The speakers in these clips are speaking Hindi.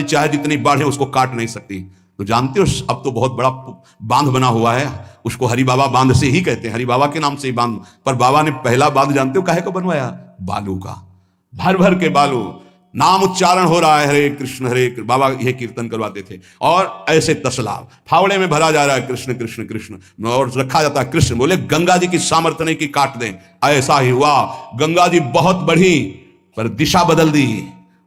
की चाहे जितनी बाढ़ है उसको काट नहीं सकती। तो जानते हो अब तो बहुत बड़ा बांध बना हुआ है, उसको हरि बाबा बांध से ही कहते हैं, हरि बाबा के नाम से ही बांध। पर बाबा ने पहला बांध जानते हो काहे को बनवाया? बालू का, भर भर के बालू, नाम उच्चारण हो रहा है हरे कृष्ण हरे कृष्ण, बाबा यह कीर्तन करवाते थे। और ऐसे तसला फावड़े में भरा जा रहा है कृष्ण कृष्ण कृष्ण, और रखा जाता है कृष्ण। बोले गंगा जी की सामर्थ्य नहीं कि काट दें, ऐसा ही हुआ। गंगा जी बहुत बढ़ी पर दिशा बदल दी,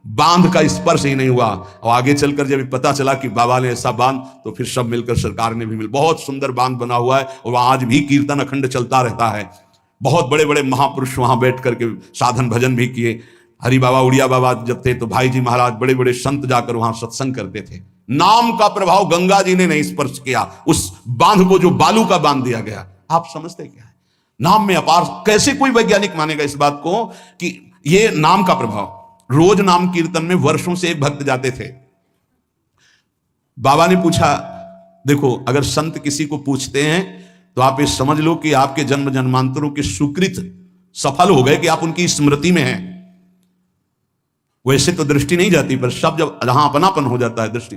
बांध का स्पर्श ही नहीं हुआ। और आगे चलकर जब पता चला कि बाबा ने ऐसा बांध, तो फिर सब मिलकर सरकार ने भी मिल, बहुत सुंदर बांध बना हुआ है और वहां आज भी कीर्तन अखंड चलता रहता है। बहुत बड़े बड़े महापुरुष वहां बैठ करके साधन भजन भी किए। हरि बाबा उड़िया बाबा जब थे तो भाई जी महाराज बड़े बड़े संत जाकर वहां सत्संग करते थे। नाम का प्रभाव गंगा जी ने नहीं स्पर्श किया उस बांध को जो बालू का बांध दिया गया। आप समझते क्या है? नाम में अपार, कैसे कोई वैज्ञानिक मानेगा इस बात को कि ये नाम का प्रभाव। रोज नाम कीर्तन में वर्षों से एक भक्त जाते थे। बाबा ने पूछा, देखो अगर संत किसी को पूछते हैं तो आप ये समझ लो कि आपके जन्म जन्मांतरों के सुकृत सफल हो गए कि आप उनकी स्मृति में हैं। वैसे तो दृष्टि नहीं जाती, पर सब जब जहां अपनापन हो जाता है दृष्टि,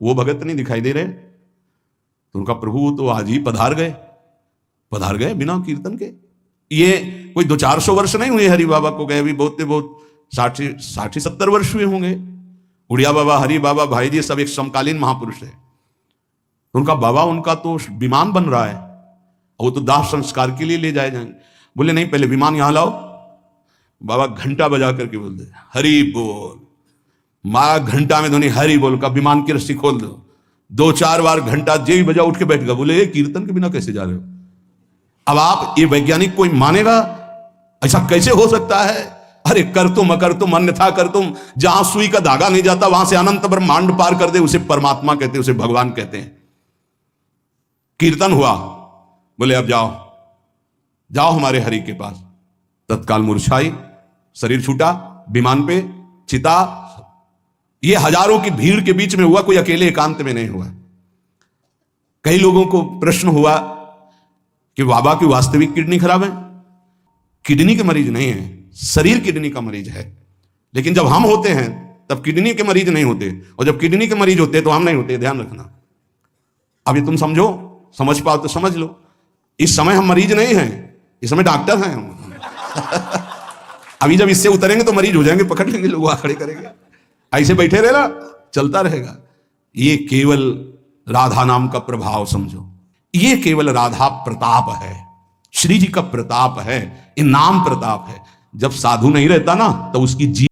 वो भगत नहीं दिखाई दे रहे तो उनका प्रभु तो आज ही पधार गए बिना कीर्तन के। ये कोई 200-400 वर्ष नहीं हुए हरि बाबा को गए, अभी बहुत 60-70 वर्ष हुए होंगे। उड़िया बाबा, हरि बाबा, भाई जी सब एक समकालीन महापुरुष है। उनका बाबा, उनका तो विमान बन रहा है, वो तो दाह संस्कार के लिए ले जाए जाएंगे। बोले नहीं, पहले विमान यहां लाओ। बाबा घंटा बजा करके बोलते हरि बोल, माँ घंटा में धोनी हरि बोल का, विमान की रस्सी खोल दो। 2-4 बार घंटा जे बजा उठ के बैठ गया। बोले कीर्तन के बिना कैसे जा रहे हो? अब आप ये वैज्ञानिक कोई मानेगा? ऐसा कैसे हो सकता है? अरे कर तुम अकर तुम अन्यथा कर तुम, जहां सुई का धागा नहीं जाता वहां से अनंत ब्रह्मांड पार कर दे, उसे परमात्मा कहते हैं, उसे भगवान कहते हैं। कीर्तन हुआ, बोले अब जाओ हमारे हरि के पास। तत्काल मूर्छाई, शरीर छूटा, विमान पे चिता। ये हजारों की भीड़ के बीच में हुआ, कोई अकेले एकांत में नहीं हुआ। कई लोगों को प्रश्न हुआ कि बाबा की वास्तविक किडनी खराब है। किडनी के मरीज नहीं है, शरीर किडनी का मरीज है। लेकिन जब हम होते हैं तब किडनी के मरीज नहीं होते, और जब किडनी के मरीज होते तो हम नहीं होते। ध्यान रखना। अभी तुम समझो, समझ पाओ तो समझ लो। इस समय हम मरीज नहीं हैं, इस समय डॉक्टर हैं हम। अभी जब इससे उतरेंगे तो मरीज हो जाएंगे, पकड़ लेंगे लोग, खड़े करेंगे। ऐसे बैठे रहना, चलता रहेगा। ये केवल राधा नाम का प्रभाव समझो, ये केवल राधा प्रताप है, श्री जी का प्रताप है, ये नाम प्रताप है। जब साधु नहीं रहता ना तो उसकी